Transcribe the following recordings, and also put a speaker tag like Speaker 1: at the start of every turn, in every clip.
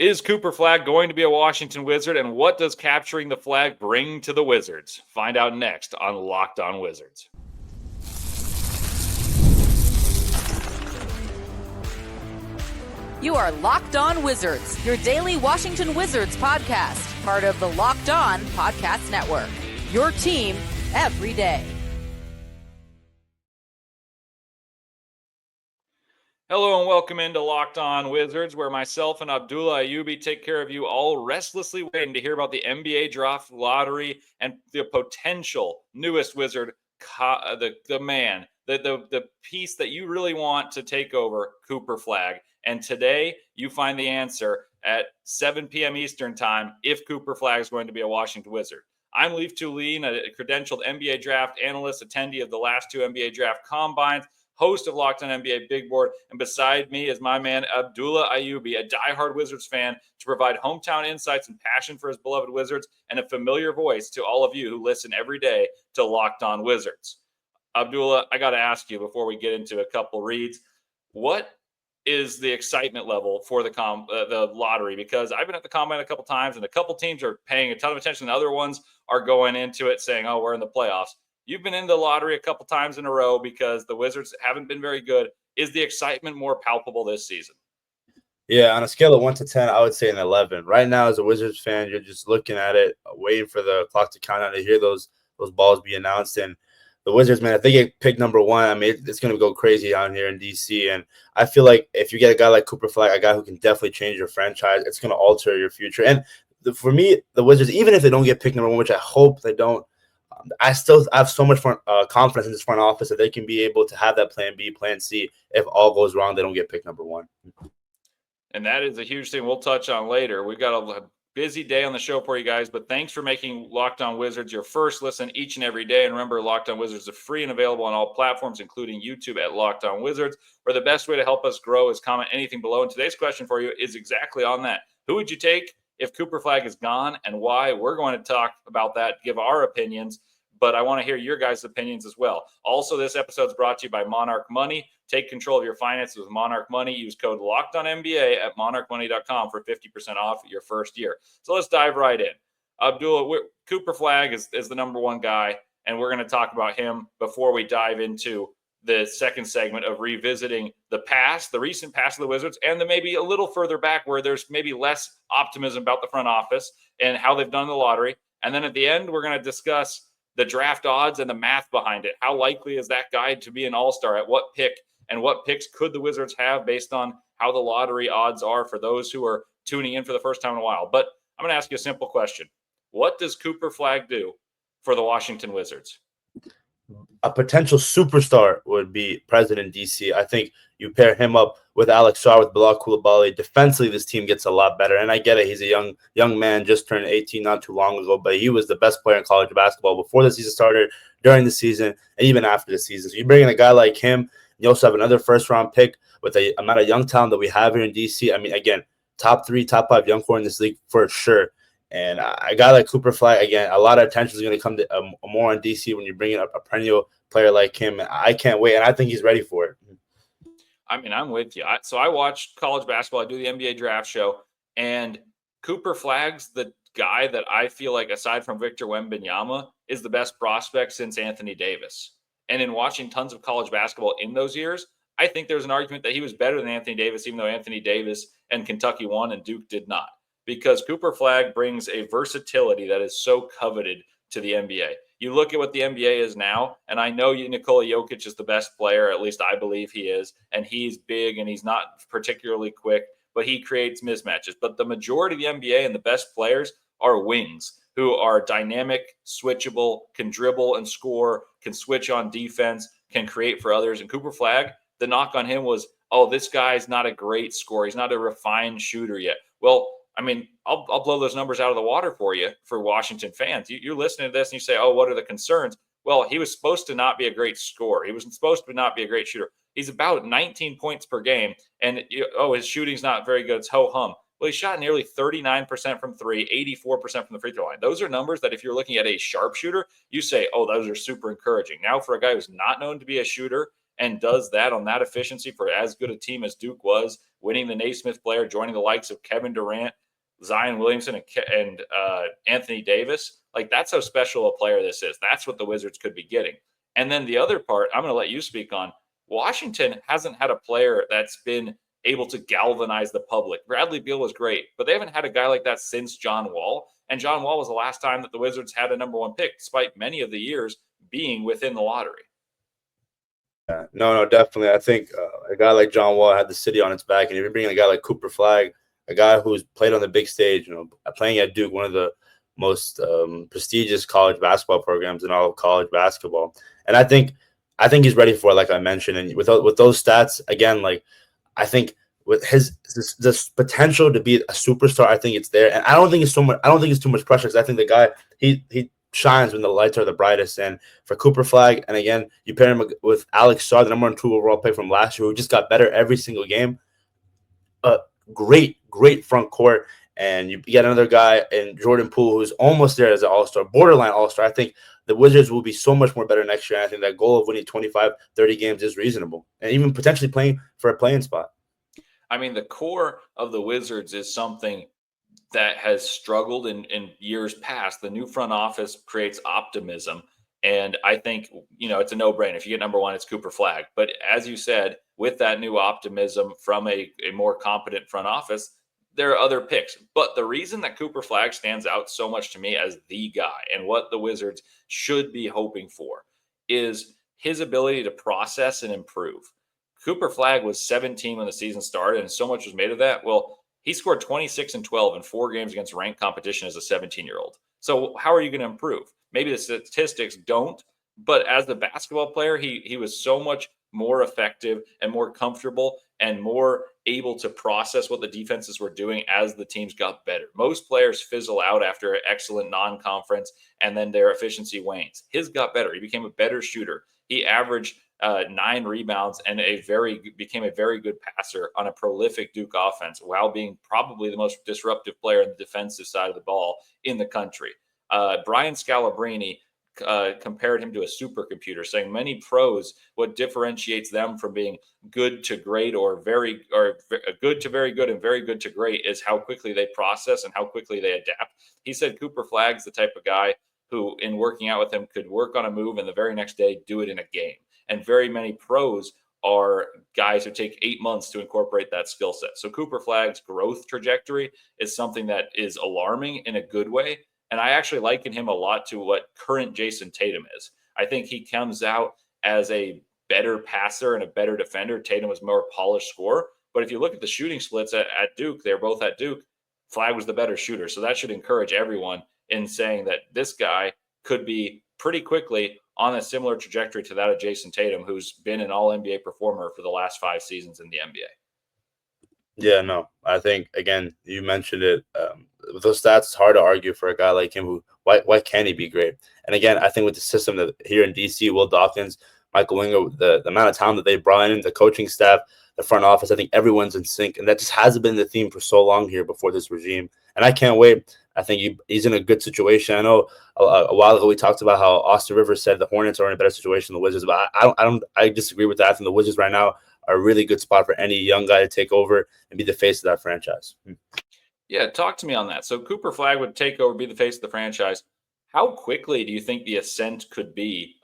Speaker 1: Is Cooper Flagg going to be a Washington Wizard, and what does capturing the flag bring to the Wizards? Find out next on Locked On Wizards.
Speaker 2: You are Locked On Wizards, your daily Washington Wizards podcast, part of the Locked On Podcast Network. Your team every day.
Speaker 1: Hello and welcome into Locked On Wizards, where myself and Abdullah Ayubi take care of you all restlessly waiting to hear about the NBA draft lottery and the potential newest Wizard, the man, the piece that you really want to take over, Cooper Flagg. And today you find the answer at 7 p.m. Eastern time if Cooper Flagg is going to be a Washington Wizard. I'm Leif Thulin, a credentialed NBA draft analyst, attendee of the last two NBA draft combines, host of Locked On NBA Big Board, and beside me is my man Abdullah Ayubi, a diehard Wizards fan, to provide hometown insights and passion for his beloved Wizards, and a familiar voice to all of you who listen every day to Locked On Wizards. Abdullah, I got to ask you before we get into a couple reads, what is the excitement level for the lottery? Because I've been at the combine a couple times, and a couple teams are paying a ton of attention, and other ones are going into it saying, "Oh, we're in the playoffs." You've been in the lottery a couple times in a row because the Wizards haven't been very good. Is the excitement more palpable this season?
Speaker 3: Yeah, on a scale of 1 to 10, I would say an 11. Right now, as a Wizards fan, you're just looking at it, waiting for the clock to count down to hear those balls be announced. And the Wizards, man, if they get picked number one, I mean, it's going to go crazy down here in D.C. And I feel like if you get a guy like Cooper Flagg, a guy who can definitely change your franchise, it's going to alter your future. And for me, the Wizards, even if they don't get picked number one, which I hope they don't, I still have so much confidence in this front office that they can be able to have that plan B, plan C. If all goes wrong, they don't get picked number one.
Speaker 1: And that is a huge thing we'll touch on later. We've got a busy day on the show for you guys, but thanks for making Locked On Wizards your first listen each and every day. And remember, Locked On Wizards is free and available on all platforms, including YouTube at Locked On Wizards, where the best way to help us grow is comment anything below. And today's question for you is exactly on that. Who would you take if Cooper Flagg is gone, and why? We're going to talk about that, give our opinions, but I want to hear your guys' opinions as well. Also, this episode is brought to you by Monarch Money. Take control of your finances with Monarch Money. Use code LOCKEDONNBA at monarchmoney.com for 50% off your first year. So let's dive right in. Abdullah, Cooper Flagg is the number one guy, and we're going to talk about him before we dive into the second segment of revisiting the past, the recent past of the Wizards, and then maybe a little further back where there's maybe less optimism about the front office and how they've done the lottery. And then at the end, we're going to discuss the draft odds and the math behind it. How likely is that guy to be an all-star? At what pick? And what picks could the Wizards have based on how the lottery odds are for those who are tuning in for the first time in a while? But I'm going to ask you a simple question. What does Cooper Flagg do for the Washington Wizards?
Speaker 3: A potential superstar would be President DC. I think you pair him up with Alex Sarr, with Bilal Coulibaly. Defensively, this team gets a lot better. And I get it. He's a young man, just turned 18 not too long ago, but he was the best player in college basketball before the season started, during the season, and even after the season. So you bring in a guy like him. You also have another first-round pick with the amount of young talent that we have here in D.C. I mean, again, top 3, top 5 young core in this league for sure. And a guy like Cooper Flagg, again, a lot of attention is going to come to more on D.C. when you bring in a perennial player like him. And I can't wait, and I think he's ready for it.
Speaker 1: I mean, I'm with you. So I watch college basketball. I do the NBA draft show, and Cooper Flagg's the guy that I feel like, aside from Victor Wembanyama, is the best prospect since Anthony Davis. And in watching tons of college basketball in those years, I think there's an argument that he was better than Anthony Davis, even though Anthony Davis and Kentucky won and Duke did not. Because Cooper Flagg brings a versatility that is so coveted to the NBA. You look at what the NBA is now, and I know Nikola Jokic is the best player, at least I believe he is, and he's big and he's not particularly quick, but he creates mismatches. But the majority of the NBA and the best players are wings who are dynamic, switchable, can dribble and score, can switch on defense, can create for others. And Cooper Flagg, the knock on him was, oh, this guy's not a great scorer. He's not a refined shooter yet. Well, I mean, I'll blow those numbers out of the water for you, for Washington fans. You're listening to this and you say, oh, what are the concerns? Well, he was supposed to not be a great scorer. He was supposed to not be a great shooter. He's about 19 points per game. And, his shooting's not very good. It's ho-hum. Well, he shot nearly 39% from three, 84% from the free throw line. Those are numbers that if you're looking at a sharpshooter, you say, oh, those are super encouraging. Now, for a guy who's not known to be a shooter and does that on that efficiency for as good a team as Duke was, winning the Naismith player, joining the likes of Kevin Durant, Zion Williamson, and Anthony Davis, like that's how special a player this is. That's what the Wizards could be getting. And then the other part, I'm going to let you speak on. Washington hasn't had a player that's been able to galvanize the public. Bradley Beal was great, but they haven't had a guy like that since John Wall. And John Wall was the last time that the Wizards had a number one pick, despite many of the years being within the lottery.
Speaker 3: Yeah, no, definitely. I think a guy like John Wall had the city on its back, and if you're bringing a guy like Cooper Flagg, a guy who's played on the big stage, playing at Duke, one of the most prestigious college basketball programs in all of college basketball, and I think he's ready for it, like I mentioned. And with those stats, again, like I think with this potential to be a superstar, I think it's there, and I don't think it's too much pressure, because I think the guy he shines when the lights are the brightest. And for Cooper Flagg, and again, you pair him with Alex Sarr, the number 2 overall pick from last year, who just got better every single game. Great front court. And you get another guy in Jordan Poole, who's almost there as an all-star, borderline all-star. I think the Wizards will be so much more better next year. I think that goal of winning 25, 30 games is reasonable, and even potentially playing for a playing spot.
Speaker 1: I mean, the core of the Wizards is something that has struggled in years past. The new front office creates optimism. And I think, it's a no-brainer. If you get number one, it's Cooper Flagg. But as you said, with that new optimism from a more competent front office, there are other picks. But the reason that Cooper Flagg stands out so much to me as the guy and what the Wizards should be hoping for is his ability to process and improve. Cooper Flagg was 17 when the season started, and so much was made of that. Well, he scored 26 and 12 in 4 games against ranked competition as a 17-year-old. So how are you going to improve? Maybe the statistics don't, but as a basketball player, he was so much more effective and more comfortable and more able to process what the defenses were doing as the teams got better. Most players fizzle out after an excellent non-conference, and then their efficiency wanes. His got better. He became a better shooter. He averaged 9 rebounds and became a very good passer on a prolific Duke offense, while being probably the most disruptive player on the defensive side of the ball in the country. Brian Scalabrine compared him to a supercomputer, saying many pros, what differentiates them from being good to great or good to very good and very good to great is how quickly they process and how quickly they adapt. He said Cooper Flagg's the type of guy who, in working out with him, could work on a move and the very next day do it in a game. And very many pros are guys who take 8 months to incorporate that skill set. So Cooper Flagg's growth trajectory is something that is alarming in a good way. And I actually liken him a lot to what current Jason Tatum is. I think he comes out as a better passer and a better defender. Tatum was more polished scorer. But if you look at the shooting splits at Duke, they're both at Duke. Flagg was the better shooter. So that should encourage everyone in saying that this guy could be pretty quickly on a similar trajectory to that of Jason Tatum, who's been an all-NBA performer for the last 5 seasons in the NBA.
Speaker 3: Yeah, no, I think, again, you mentioned it. With those stats, it's hard to argue for a guy like him who, why can't he be great? And again, I think with the system that here in DC, Will Dawkins, Michael Winger, the amount of talent that they brought in, the coaching staff, the front office, I think everyone's in sync. And that just hasn't been the theme for so long here before this regime. And I can't wait. I think he's in a good situation. I know a while ago we talked about how Austin Rivers said the Hornets are in a better situation than the Wizards, but I disagree with that. I think the Wizards right now are a really good spot for any young guy to take over and be the face of that franchise.
Speaker 1: Yeah, talk to me on that. So Cooper Flagg would take over, be the face of the franchise. How quickly do you think the ascent could be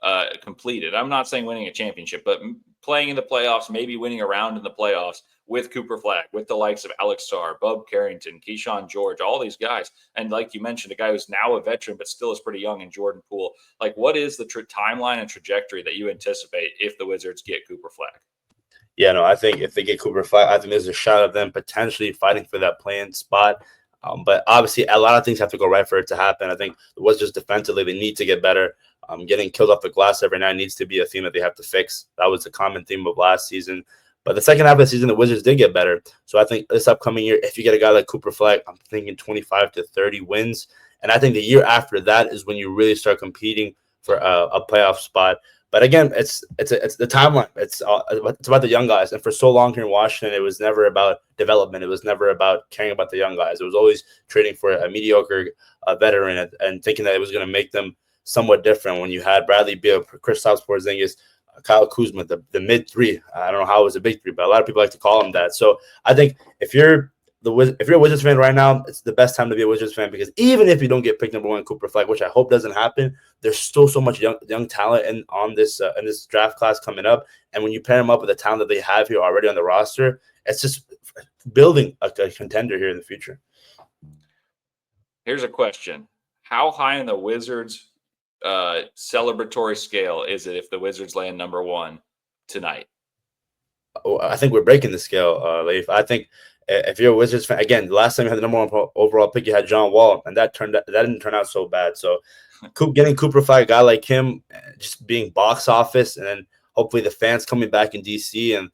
Speaker 1: completed? I'm not saying winning a championship, but playing in the playoffs, maybe winning a round in the playoffs with Cooper Flagg, with the likes of Alex Sarr, Bub Carrington, Keyshawn George, all these guys. And like you mentioned, a guy who's now a veteran but still is pretty young in Jordan Poole. Like, what is the timeline and trajectory that you anticipate if the Wizards get Cooper Flagg?
Speaker 3: Yeah, no, I think if they get Cooper Flagg, I think there's a shot of them potentially fighting for that play-in spot. But obviously, a lot of things have to go right for it to happen. I think it was just defensively, they need to get better. Getting killed off the glass every night needs to be a theme that they have to fix. That was the common theme of last season. But the second half of the season, the Wizards did get better. So I think this upcoming year, if you get a guy like Cooper Flagg, I'm thinking 25 to 30 wins. And I think the year after that is when you really start competing for a playoff spot. But again, it's the timeline. It's about the young guys. And for so long here in Washington, it was never about development. It was never about caring about the young guys. It was always trading for a mediocre veteran and thinking that it was going to make them somewhat different. When you had Bradley Beal, Kristaps Porzingis, Kyle Kuzma, the mid three. I don't know how it was a big three, but a lot of people like to call him that. So I think if you're a Wizards fan right now, it's the best time to be a Wizards fan, because even if you don't get picked number one Cooper Flagg, which I hope doesn't happen, there's still so much young talent in this draft class coming up. And when you pair them up with the talent that they have here already on the roster, it's just building a contender here in the future.
Speaker 1: Here's a question. How high in the Wizards celebratory scale is it if the Wizards land number one tonight?
Speaker 3: I think we're breaking the scale, Leif. I think if you're a Wizards fan, again, the last time you had the number one overall pick, you had John Wall, and that didn't turn out so bad. So getting Cooper Flagg, a guy like him, just being box office, and then hopefully the fans coming back in DC, and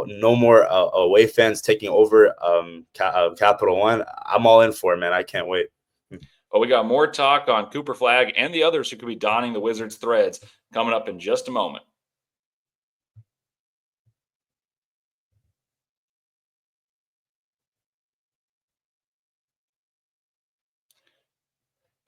Speaker 3: no more away fans taking over Capital One. I'm all in for it, man. I can't wait.
Speaker 1: Well, we got more talk on Cooper Flagg and the others who could be donning the Wizards threads coming up in just a moment.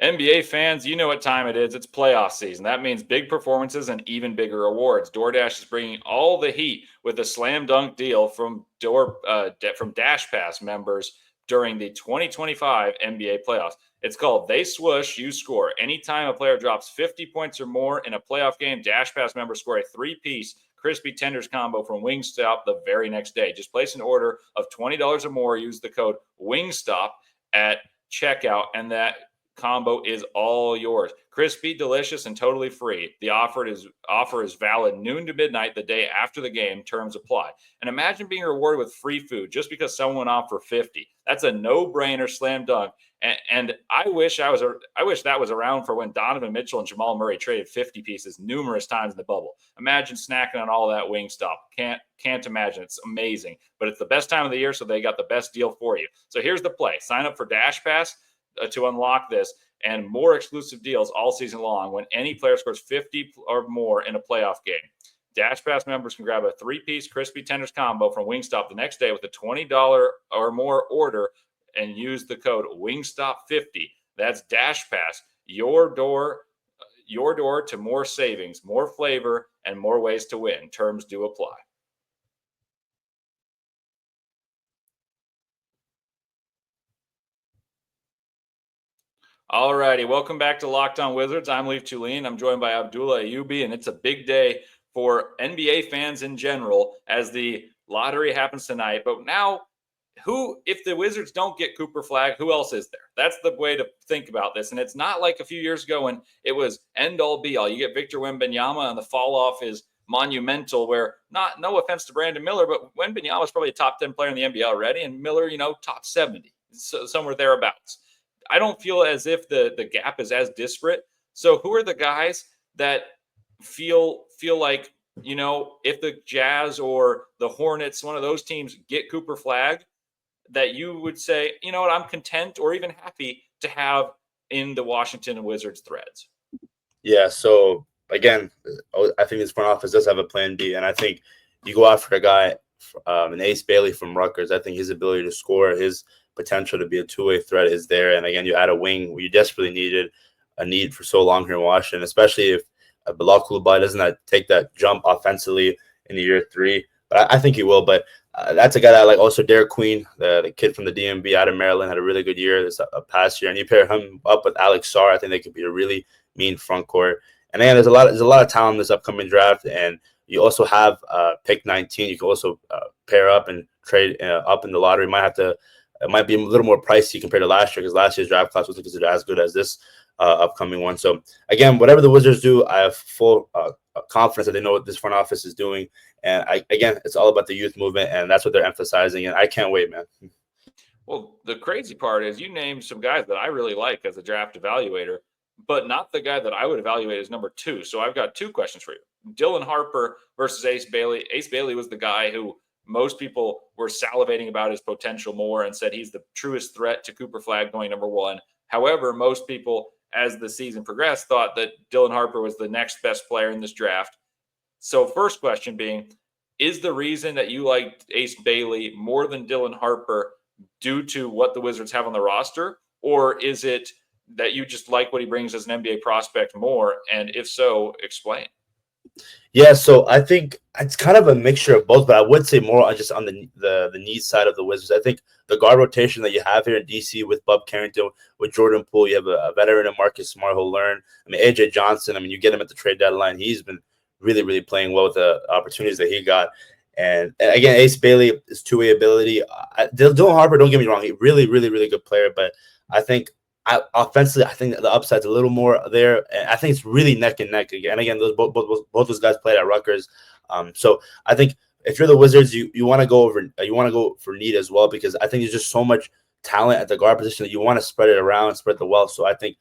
Speaker 1: NBA fans, you know what time it is. It's playoff season. That means big performances and even bigger awards. DoorDash is bringing all the heat with a slam dunk deal from Dash Pass members during the 2025 NBA playoffs. It's called They Swoosh, You Score. Anytime a player drops 50 points or more in a playoff game, Dash Pass members score a three-piece crispy tenders combo from Wingstop the very next day. Just place an order of $20 or more. Use the code WINGSTOP at checkout, and that combo is all yours. Crispy, delicious, and totally free. The offer is valid noon to midnight the day after the game. Terms apply. And imagine being rewarded with free food just because someone went off for 50. That's a no-brainer, slam dunk. And I wish that was around for when Donovan Mitchell and Jamal Murray traded 50 pieces numerous times in the bubble. Imagine snacking on all that Wingstop. Can't imagine. It's amazing. But it's the best time of the year, so they got the best deal for you. So here's the play. Sign up for Dash Pass to unlock this and more exclusive deals all season long when any player scores 50 or more in a playoff game. Dash Pass members can grab a three-piece crispy tenders combo from Wingstop the next day with a $20 or more order and use the code WINGSTOP50. That's Dash Pass, your door to more savings, more flavor, and more ways to win. Terms do apply. All righty, welcome back to Locked On Wizards. I'm Leif Thulin. I'm joined by Abdullah Ayubi, and it's a big day for NBA fans in general as the lottery happens tonight. But now, if the Wizards don't get Cooper Flagg, who else is there? That's the way to think about this. And it's not like a few years ago when it was end-all, be-all. You get Victor Wembanyama, and the fall-off is monumental, where no offense to Brandon Miller, but Wembanyama is probably a top 10 player in the NBA already, and Miller, top 70, so somewhere thereabouts. I don't feel as if the gap is as disparate. So who are the guys that feel like, if the Jazz or the Hornets, one of those teams, get Cooper Flagg, that you would say, you know what, I'm content or even happy to have in the Washington Wizards threads?
Speaker 3: Yeah, so again, I think this front office does have a plan B, and I think you go after a guy, an Ace Bailey from Rutgers. I think his ability to score, his potential to be a two-way threat is there. And again, you add a wing where you desperately need for so long here in Washington, especially if Abdullah Ayubi doesn't take that jump offensively in year 3. But I think he will. But that's a guy that I like. Also, Derek Queen, the kid from the DMV out of Maryland, had a really good year this past year. And you pair him up with Alex Sarr, I think they could be a really mean front court. And again, there's a lot of talent in this upcoming draft. And you also have pick 19. You can also pair up and trade up in the lottery. It might be a little more pricey compared to last year, because last year's draft class wasn't considered as good as this upcoming one. So again, whatever the Wizards do, I have full confidence that they know what this front office is doing. And again, it's all about the youth movement, and that's what they're emphasizing. And I can't wait, man.
Speaker 1: Well, the crazy part is you named some guys that I really like as a draft evaluator, but not the guy that I would evaluate as number 2. So I've got 2 questions for you. Dylan Harper versus Ace Bailey. Ace Bailey was the guy who most people were salivating about his potential more and said he's the truest threat to Cooper Flagg going number 1. However, most people, as the season progressed, thought that Dylan Harper was the next best player in this draft. So first question being, is the reason that you liked Ace Bailey more than Dylan Harper due to what the Wizards have on the roster? Or is it that you just like what he brings as an NBA prospect more? And if so, explain.
Speaker 3: Yeah, so I think it's kind of a mixture of both, but I would say more on just on the need side of the Wizards. I think the guard rotation that you have here in DC with Bub Carrington, with Jordan Poole, you have a veteran in Marcus Smart who'll learn. I mean, AJ Johnson, I mean, you get him at the trade deadline. He's been really, really playing well with the opportunities that he got. And again, Ace Bailey, his two-way ability. Dylan Harper, don't get me wrong, he really, really, really good player, but I think offensively, I think the upside's a little more there. And I think it's really neck and neck again. And again, both those guys played at Rutgers. So I think if you're the Wizards, you want to go for need as well, because I think there's just so much talent at the guard position that you want to spread it around, spread the wealth. So I think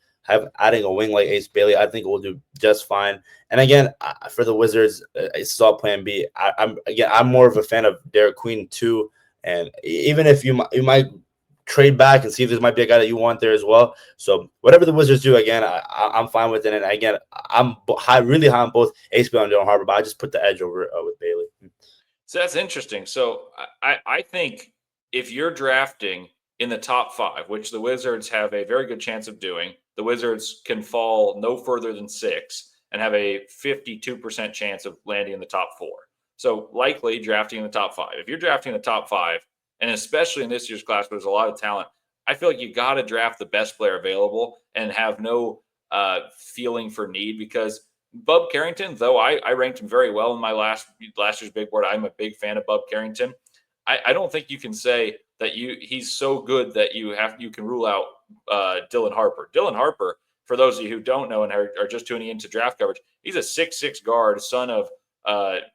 Speaker 3: adding a wing like Ace Bailey, I think will do just fine. And again, for the Wizards, it's all Plan B. I'm more of a fan of Derek Queen too. And even if you might trade back and see if there might be a guy that you want there as well. So whatever the Wizards do, again, I'm fine with it. And again, I'm really high on both Ace Bailey and Dylan Harper, but I just put the edge over with Bailey.
Speaker 1: So that's interesting. So I think if you're drafting in the top 5, which the Wizards have a very good chance of doing, the Wizards can fall no further than 6 and have a 52% chance of landing in the top 4. So likely drafting in the top 5. If you're drafting in the top 5, and especially in this year's class, where there's a lot of talent, I feel like you got to draft the best player available and have no feeling for need, because Bub Carrington, though I ranked him very well in my last year's big board, I'm a big fan of Bub Carrington. I don't think you can say that he's so good that you can rule out Dylan Harper. Dylan Harper, for those of you who don't know and are just tuning into draft coverage, he's a 6'6" guard, son of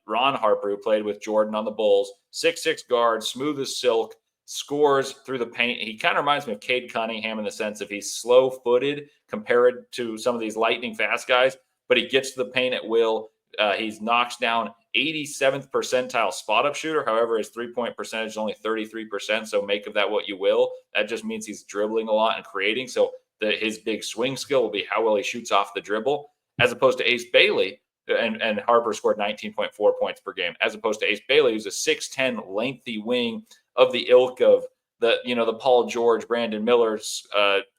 Speaker 1: Ron Harper, who played with Jordan on the Bulls. 6'6" guard, smooth as silk, scores through the paint. He kind of reminds me of Cade Cunningham in the sense of he's slow-footed compared to some of these lightning fast guys, but he gets to the paint at will. He's knocks down 87th percentile spot-up shooter. However, his three-point percentage is only 33%, so make of that what you will. That just means he's dribbling a lot and creating, so his big swing skill will be how well he shoots off the dribble, as opposed to Ace Bailey, and Harper scored 19.4 points per game, as opposed to Ace Bailey, who's a 6'10" lengthy wing of the ilk of the Paul George, Brandon Miller's.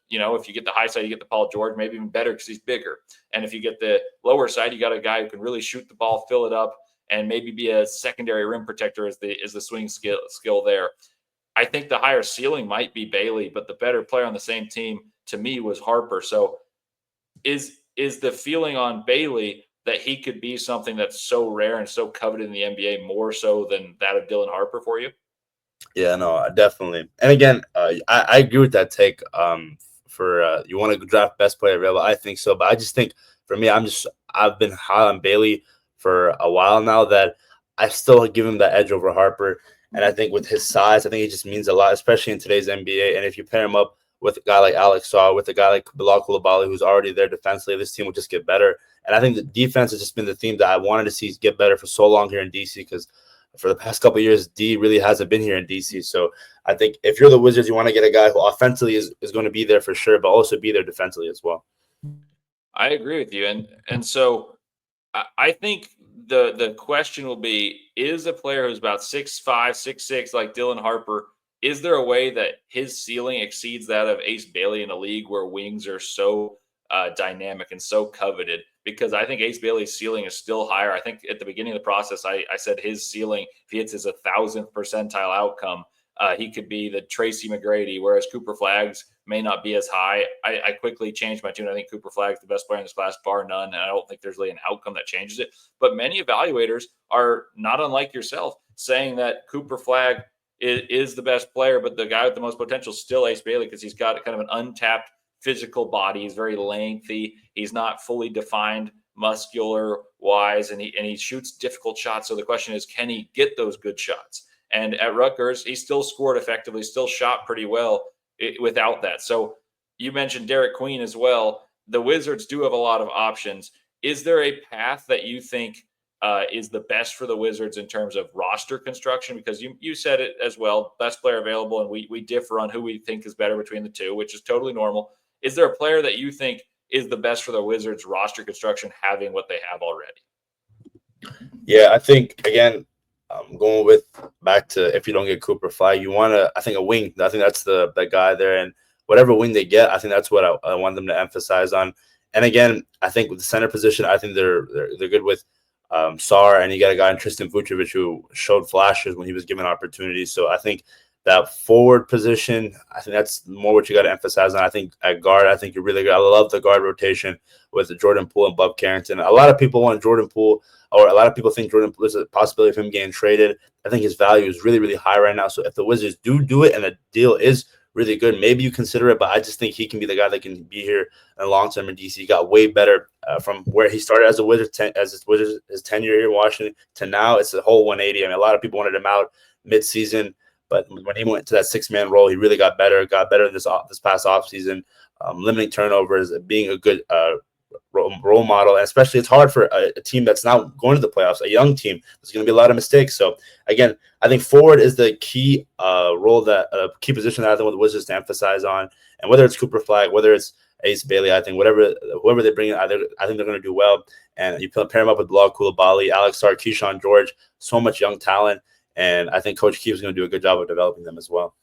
Speaker 1: If you get the high side, you get the Paul George, maybe even better because he's bigger. And if you get the lower side, you got a guy who can really shoot the ball, fill it up, and maybe be a secondary rim protector as the swing skill there. I think the higher ceiling might be Bailey, but the better player on the same team to me was Harper. So is the feeling on Bailey that he could be something that's so rare and so coveted in the NBA more so than that of Dylan Harper for you?
Speaker 3: Yeah, no, definitely. And again, I agree with that take. For you want to draft best player available, I think so. But I just think for me, I've been high on Bailey for a while now, that I still give him that edge over Harper. And I think with his size, I think it just means a lot, especially in today's NBA. And if you pair him up with a guy like Alex Saw, with a guy like Bilal Coulibaly, who's already there defensively, this team will just get better. And I think the defense has just been the theme that I wanted to see get better for so long here in DC, because for the past couple of years, D really hasn't been here in DC. So I think if you're the Wizards, you want to get a guy who offensively is going to be there for sure, but also be there defensively as well.
Speaker 1: I agree with you. And so I think the question will be, is a player who's about 6'5", 6'6", like Dylan Harper, is there a way that his ceiling exceeds that of Ace Bailey in a league where wings are so dynamic and so coveted? Because I think Ace Bailey's ceiling is still higher. I think at the beginning of the process, I said his ceiling, if he hits his 1,000th percentile outcome, he could be the Tracy McGrady, whereas Cooper Flagg's may not be as high. I quickly changed my tune. I think Cooper Flagg's the best player in this class, bar none, and I don't think there's really an outcome that changes it. But many evaluators are not unlike yourself, saying that Cooper Flagg is the best player, but the guy with the most potential is still Ace Bailey, because he's got kind of an untapped physical body. He's very lengthy. He's not fully defined muscular wise, and he shoots difficult shots. So the question is, can he get those good shots? And at Rutgers, he still scored effectively, still shot pretty well without that. So you mentioned Derek Queen as well. The Wizards do have a lot of options. Is there a path that you think is the best for the Wizards in terms of roster construction? Because you said it as well, best player available, and we differ on who we think is better between the two, which is totally normal. Is there a player that you think is the best for the Wizards roster construction, having what they have already?
Speaker 3: Yeah, I think, again, going with back to, if you don't get Cooper Flagg, you want to, I think, a wing. I think that's the guy there. And whatever wing they get, I think that's what I want them to emphasize on. And again, I think with the center position, I think they're good with Sar, and you got a guy in Tristan Vucevic who showed flashes when he was given opportunities. So I think that forward position, I think that's more what you got to emphasize on. I think at guard, I think you're really good. I love the guard rotation with Jordan Poole and Bub Carrington. A lot of people want Jordan Poole, or a lot of people think Jordan Poole is a possibility of him getting traded. I think his value is really, really high right now. So if the Wizards do it and the deal is really good, maybe you consider it. But I just think he can be the guy that can be here in the long term in DC. He got way better from where he started as a Wizard, his tenure here in Washington to now. It's a whole 180. I mean, a lot of people wanted him out mid-season. But when he went to that six-man role, he really got better this past offseason, limiting turnovers, being a good role model. And especially it's hard for a team that's not going to the playoffs, a young team. There's going to be a lot of mistakes. So, again, I think forward is the key key position that I think the Wizards to emphasize on. And whether it's Cooper Flagg, whether it's Ace Bailey, I think whoever they bring in, I think they're going to do well. And you pair him up with Bilal Coulibaly, Alex Sarr, Keyshawn George, so much young talent. And I think Coach Keefe is going to do a good job of developing them as well.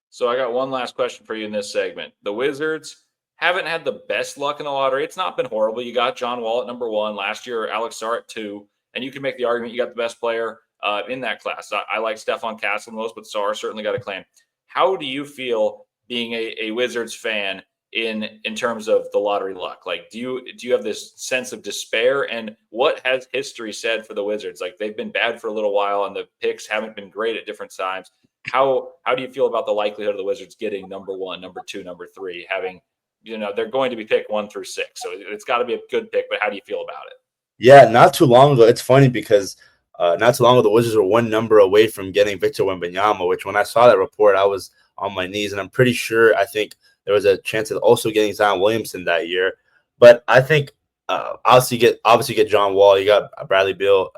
Speaker 1: So I got one last question for you in this segment. The Wizards haven't had the best luck in the lottery. It's not been horrible. You got John Wall at number 1 last year, Alex Sarr at 2, and you can make the argument you got the best player in that class. I like Stephon Castle the most, but Sarr certainly got a claim. How do you feel being a Wizards fan in terms of the lottery luck? Like, do you have this sense of despair? And what has history said for the Wizards? Like, they've been bad for a little while, and the picks haven't been great at different times. How do you feel about the likelihood of the Wizards getting number 1, number 2, number 3, having, they're going to be picked 1 through 6, so it's got to be a good pick. But how do you feel about it?
Speaker 3: Yeah, not too long ago, it's funny because not too long ago the Wizards were 1 number away from getting Victor Wembanyama, which when I saw that report, I was on my knees, and I'm pretty sure I think there was a chance of also getting Zion Williamson that year. But I think obviously get John Wall. You got Bradley Beal,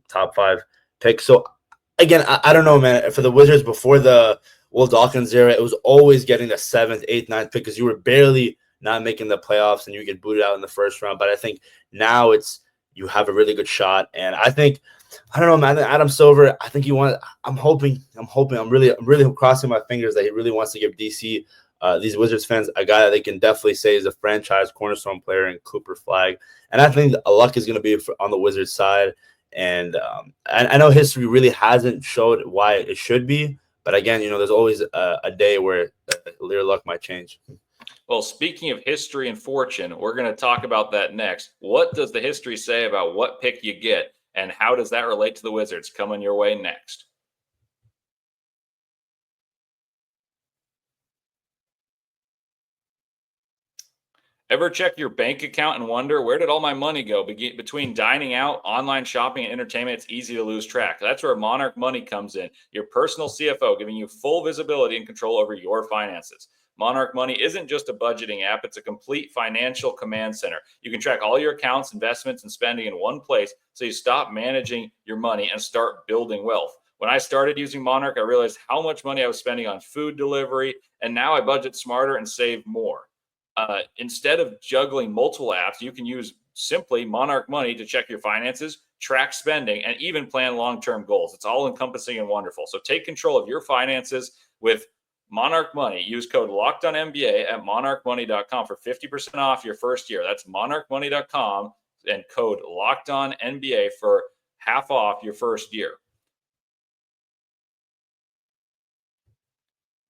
Speaker 3: top 5 pick. So again, I don't know, man. For the Wizards before the Will Dawkins era, it was always getting the 7th, 8th, 9th pick because you were barely not making the playoffs and you get booted out in the first round. But I think now you have a really good shot, and I think I don't know, man. Adam Silver, I think I'm really crossing my fingers that he really wants to give DC. These Wizards fans, a guy that they can definitely say is a franchise cornerstone player in Cooper Flagg. And I think a luck is going to be on the Wizards side. And I know history really hasn't showed why it should be. But again, there's always a day where your luck might change.
Speaker 1: Well, speaking of history and fortune, we're going to talk about that next. What does the history say about what pick you get? And how does that relate to the Wizards? Coming your way next. Ever check your bank account and wonder, where did all my money go? Between dining out, online shopping, and entertainment, it's easy to lose track. That's where Monarch Money comes in, your personal CFO, giving you full visibility and control over your finances. Monarch Money isn't just a budgeting app, it's a complete financial command center. You can track all your accounts, investments, and spending in one place so you stop managing your money and start building wealth. When I started using Monarch, I realized how much money I was spending on food delivery, and now I budget smarter and save more. Instead of juggling multiple apps, you can use simply Monarch Money to check your finances, track spending, and even plan long-term goals. It's all encompassing and wonderful. So take control of your finances with Monarch Money. Use code LOCKEDONNBA at monarchmoney.com for 50% off your first year. That's monarchmoney.com and code LOCKEDONNBA for half off your first year.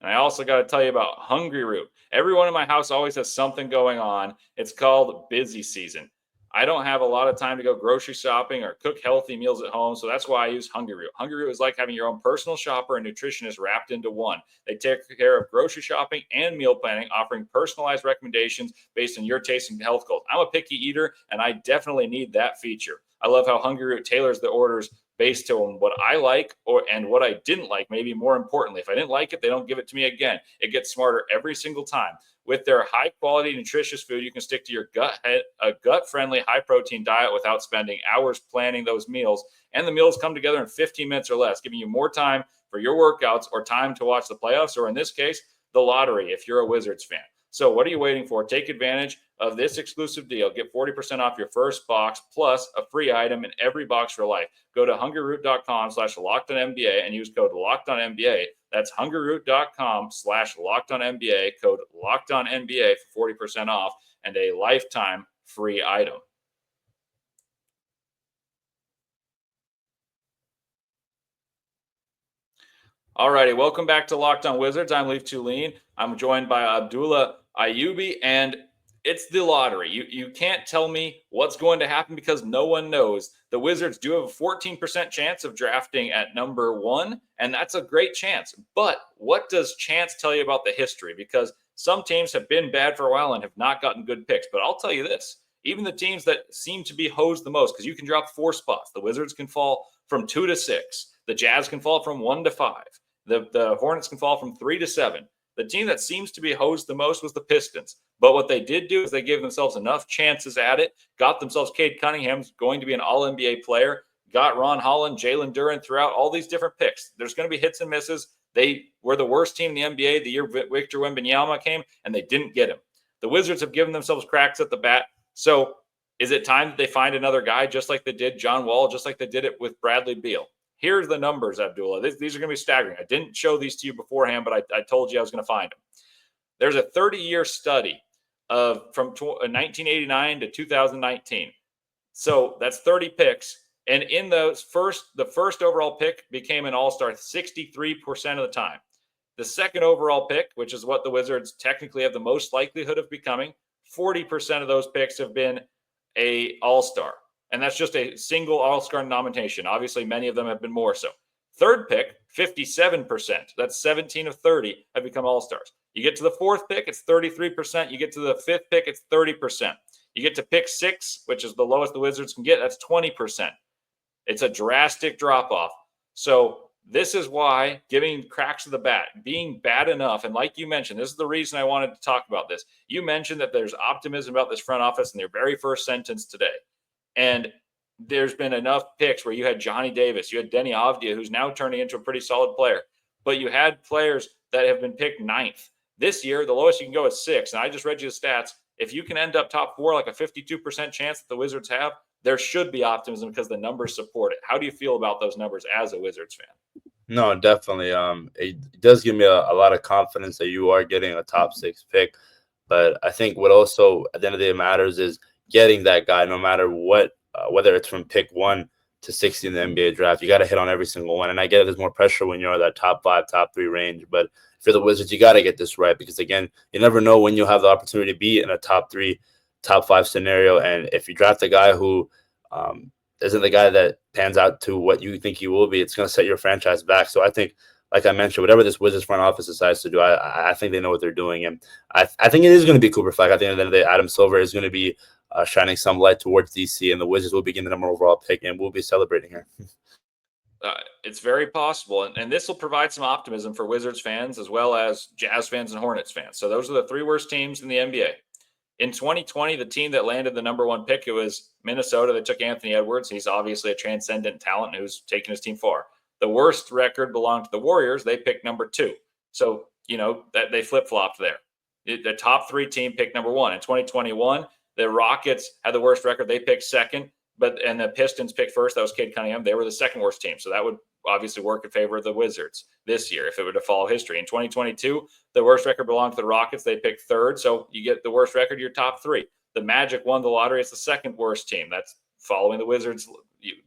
Speaker 1: And I also got to tell you about Hungry Root. Everyone in my house always has something going on. It's called busy season. I don't have a lot of time to go grocery shopping or cook healthy meals at home, so that's why I use Hungry Root. Hungry Root is like having your own personal shopper and nutritionist wrapped into one. They take care of grocery shopping and meal planning, offering personalized recommendations based on your taste and health goals. I'm a picky eater, and I definitely need that feature. I love how Hungry Root tailors the orders based on what I like and what I didn't like, maybe more importantly. If I didn't like it, they don't give it to me again. It gets smarter every single time. With their high-quality, nutritious food, you can stick to your gut-friendly, high-protein diet without spending hours planning those meals. And the meals come together in 15 minutes or less, giving you more time for your workouts or time to watch the playoffs, or in this case, the lottery if you're a Wizards fan. So what are you waiting for? Take advantage of this exclusive deal. Get 40% off your first box plus a free item in every box for life. Go to hungryroot.com/LockedOnNBA and use code LockedOnNBA. That's hungryroot.com/LockedOnNBA, code LockedOnNBA for 40% off and a lifetime free item. All righty, welcome back to Locked On Wizards. I'm Leif Thulin. I'm joined by Abdullah Ayubi, and it's the lottery. You can't tell me what's going to happen because no one knows. The Wizards do have a 14% chance of drafting at number 1, and that's a great chance. But what does chance tell you about the history? Because some teams have been bad for a while and have not gotten good picks. But I'll tell you this, even the teams that seem to be hosed the most, because you can drop 4 spots. The Wizards can fall from 2 to 6. The Jazz can fall from 1 to 5. The Hornets can fall from 3 to 7. The team that seems to be hosed the most was the Pistons. But what they did do is they gave themselves enough chances at it, got themselves Cade Cunningham's going to be an all-NBA player, got Ron Holland, Jalen Duren throughout all these different picks. There's going to be hits and misses. They were the worst team in the NBA the year Victor Wembanyama came, and they didn't get him. The Wizards have given themselves cracks at the bat. So is it time that they find another guy just like they did John Wall, just like they did it with Bradley Beal? Here's the numbers, Abdullah. These are going to be staggering. I didn't show these to you beforehand, but I told you I was going to find them. There's a 30-year study from 1989 to 2019. So that's 30 picks. And in those the first overall pick became an all-star 63% of the time. The second overall pick, which is what the Wizards technically have the most likelihood of becoming, 40% of those picks have been an all-star. And that's just a single all-star nomination. Obviously, many of them have been more so. Third pick, 57%. That's 17 of 30 have become all-stars. You get to the fourth pick, it's 33%. You get to the fifth pick, it's 30%. You get to pick 6, which is the lowest the Wizards can get, that's 20%. It's a drastic drop-off. So this is why giving cracks to the bat, being bad enough, and like you mentioned, this is the reason I wanted to talk about this. You mentioned that there's optimism about this front office in their very first sentence today. And there's been enough picks where you had Johnny Davis, you had Denny Avdia, who's now turning into a pretty solid player. But you had players that have been picked 9th. This year, the lowest you can go is 6. And I just read you the stats. If you can end up top 4, like a 52% chance that the Wizards have, there should be optimism because the numbers support it. How do you feel about those numbers as a Wizards fan?
Speaker 3: No, definitely. It does give me a lot of confidence that you are getting a top 6 pick. But I think what also at the end of the day matters is getting that guy, no matter what, whether it's from pick 1 to 60 in the NBA draft. You got to hit on every single one. And I get it, there's more pressure when you're that top 5, top 3 range. But for the Wizards, you got to get this right because, again, you never know when you'll have the opportunity to be in a top 3, top 5 scenario. And if you draft a guy who isn't the guy that pans out to what you think he will be, it's going to set your franchise back. So I think, like I mentioned, whatever this Wizards front office decides to do, I think they know what they're doing. And I think it is going to be Cooper Flagg. At the end of the day, Adam Silver is going to be shining some light towards DC, and the Wizards will begin the number overall pick, and we'll be celebrating here.
Speaker 1: It's very possible, and this will provide some optimism for Wizards fans as well as Jazz fans and Hornets fans. So those are the 3 worst teams in the NBA. In 2020, the team that landed the number 1 pick, it was Minnesota. They took Anthony Edwards. He's obviously a transcendent talent who's taken his team far. The worst record belonged to the Warriors. They picked number 2. So, that they flip-flopped there. The top 3 team picked number 1. In 2021, the Rockets had the worst record. They picked 2nd, and the Pistons picked 1st. That was Cade Cunningham. They were the 2nd worst team. So that would obviously work in favor of the Wizards this year if it were to follow history. In 2022, the worst record belonged to the Rockets. They picked 3rd. So you get the worst record, your top 3. The Magic won the lottery. It's the 2nd worst team. That's following the Wizards.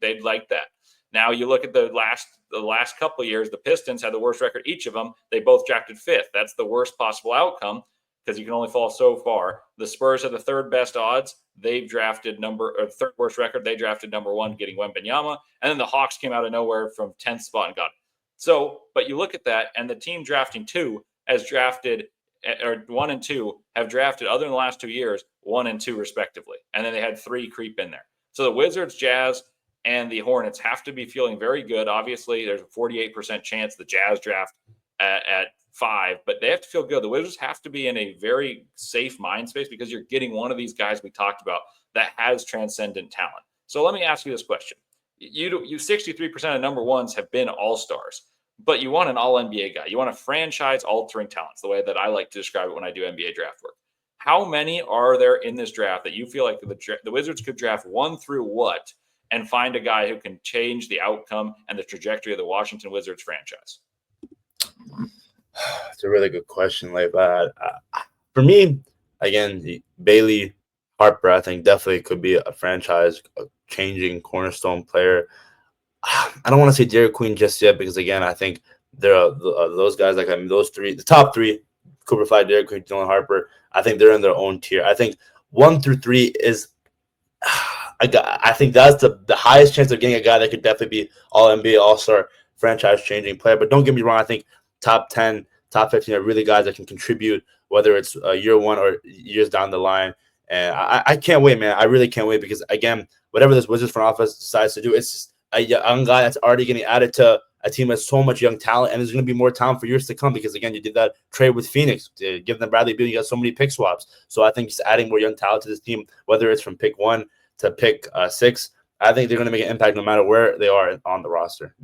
Speaker 1: They'd like that. Now you look at the last couple of years, the Pistons had the worst record, each of them. They both drafted 5th. That's the worst possible outcome because you can only fall so far. The Spurs had the 3rd best odds. They've drafted 3rd worst record. They drafted number 1, getting Wembanyama. And then the Hawks came out of nowhere from 10th spot and got it. So, but you look at that, and the team drafting 2 has drafted, or 1 and 2 have drafted, other than the last 2 years, 1 and 2 respectively. And then they had 3 creep in there. So the Wizards, Jazz, and the Hornets have to be feeling very good. Obviously, there's a 48% chance the Jazz draft at 5, but they have to feel good. The Wizards have to be in a very safe mind space because you're getting one of these guys we talked about that has transcendent talent. So let me ask you this question. You 63% of number 1s have been all-stars, but you want an all-NBA guy. You want a franchise-altering talent. It's the way that I like to describe it when I do NBA draft work. How many are there in this draft that you feel like the Wizards could draft 1 through what and find a guy who can change the outcome and the trajectory of the Washington Wizards franchise?
Speaker 3: It's a really good question, Leif. For me, again, Bailey, Harper, I think definitely could be a franchise-changing cornerstone player. I don't want to say Derek Queen just yet because, again, I think there are those guys like those three, the top three, Cooper Flagg, Derek Queen, Dylan Harper. I think they're in their own tier. I think 1 through 3 is. I think that's the highest chance of getting a guy that could definitely be all NBA, all star, franchise changing player. But don't get me wrong. I think top 10, top 15 are really guys that can contribute, whether it's year one or years down the line. And I can't wait, man. I really can't wait because, again, whatever this Wizards front office decides to do, it's just a young guy that's already getting added to a team that's so much young talent, and there's going to be more talent for years to come because, again, you did that trade with Phoenix, give them Bradley Beal, you got so many pick swaps. So I think just adding more young talent to this team, whether it's from pick 1 to pick 6, I think they're going to make an impact no matter where they are on the roster.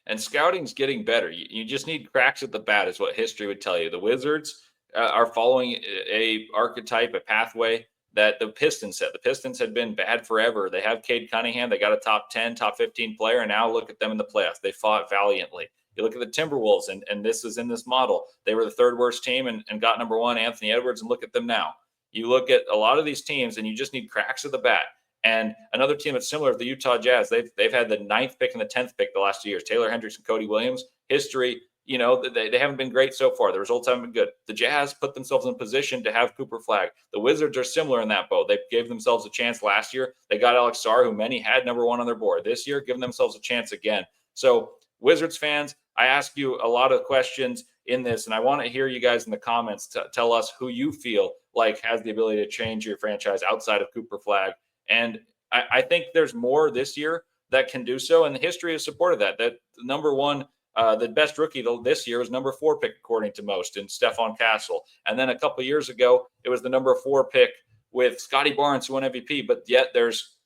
Speaker 1: And scouting's getting better. You just need cracks at the bat is what history would tell you. The Wizards are following a archetype, a pathway that the Pistons set. The Pistons had been bad forever. They have Cade Cunningham. They got a top 10, top 15 player, and now look at them in the playoffs. They fought valiantly. You look at the Timberwolves, and this is in this model. They were the third worst team and got number 1, Anthony Edwards, and look at them now. You look at a lot of these teams, and you just need cracks at the bat. And another team that's similar to the Utah Jazz, they've had the 9th pick and the 10th pick the last 2 years. Taylor Hendricks and Cody Williams. History, they haven't been great so far. The results haven't been good. The Jazz put themselves in a position to have Cooper Flagg. The Wizards are similar in that boat. They gave themselves a chance last year. They got Alex Sarr, who many had number 1 on their board. This year, giving themselves a chance again. So, Wizards fans, I ask you a lot of questions in this, and I want to hear you guys in the comments to tell us who you feel like has the ability to change your franchise outside of Cooper Flagg. And I think there's more this year that can do so, and the history has supported that. That number 1, the best rookie this year was number 4 pick according to most, in Stephon Castle. And then a couple of years ago, it was the number 4 pick with Scotty Barnes, who won MVP. But yet there's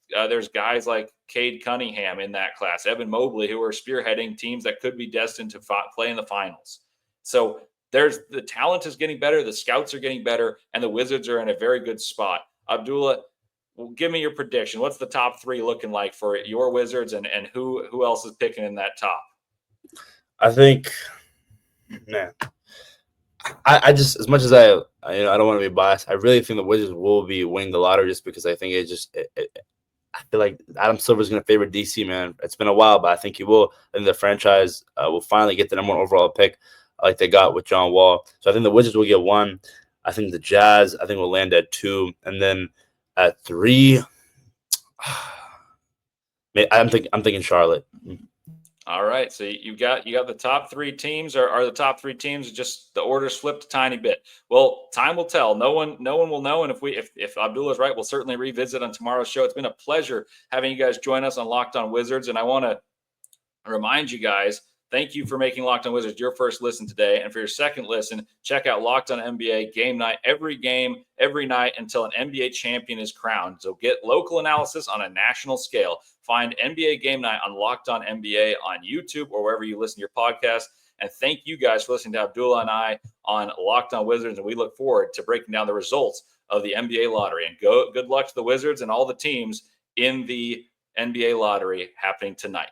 Speaker 1: guys like Cade Cunningham in that class, Evan Mobley, who are spearheading teams that could be destined to play in the finals. So the talent is getting better, the scouts are getting better, and the Wizards are in a very good spot. Abdullah, give me your prediction. What's the top 3 looking like for your Wizards, and who else is picking in that top?
Speaker 3: I think, man, I just, as much as I don't want to be biased, I really think the Wizards will be winning the lottery just because I think I feel like Adam Silver's going to favor DC, man. It's been a while, but I think he will. And the franchise will finally get the number 1 overall pick like they got with John Wall. So I think the Wizards will get 1. I think the Jazz, will land at 2. And then at 3, I'm thinking Charlotte.
Speaker 1: All right, so you got the top 3 teams. Are the top 3 teams just the order's flipped a tiny bit? Well, time will tell. No one will know. And if Abdullah's right, we'll certainly revisit on tomorrow's show. It's been a pleasure having you guys join us on Locked On Wizards, and I want to remind you guys, thank you for making Locked On Wizards your first listen today. And for your second listen, check out Locked On NBA Game Night. Every game, every night until an NBA champion is crowned. So get local analysis on a national scale. Find NBA Game Night on Locked On NBA on YouTube or wherever you listen to your podcast. And thank you guys for listening to Abdullah and I on Locked On Wizards. And we look forward to breaking down the results of the NBA lottery. And good luck to the Wizards and all the teams in the NBA lottery happening tonight.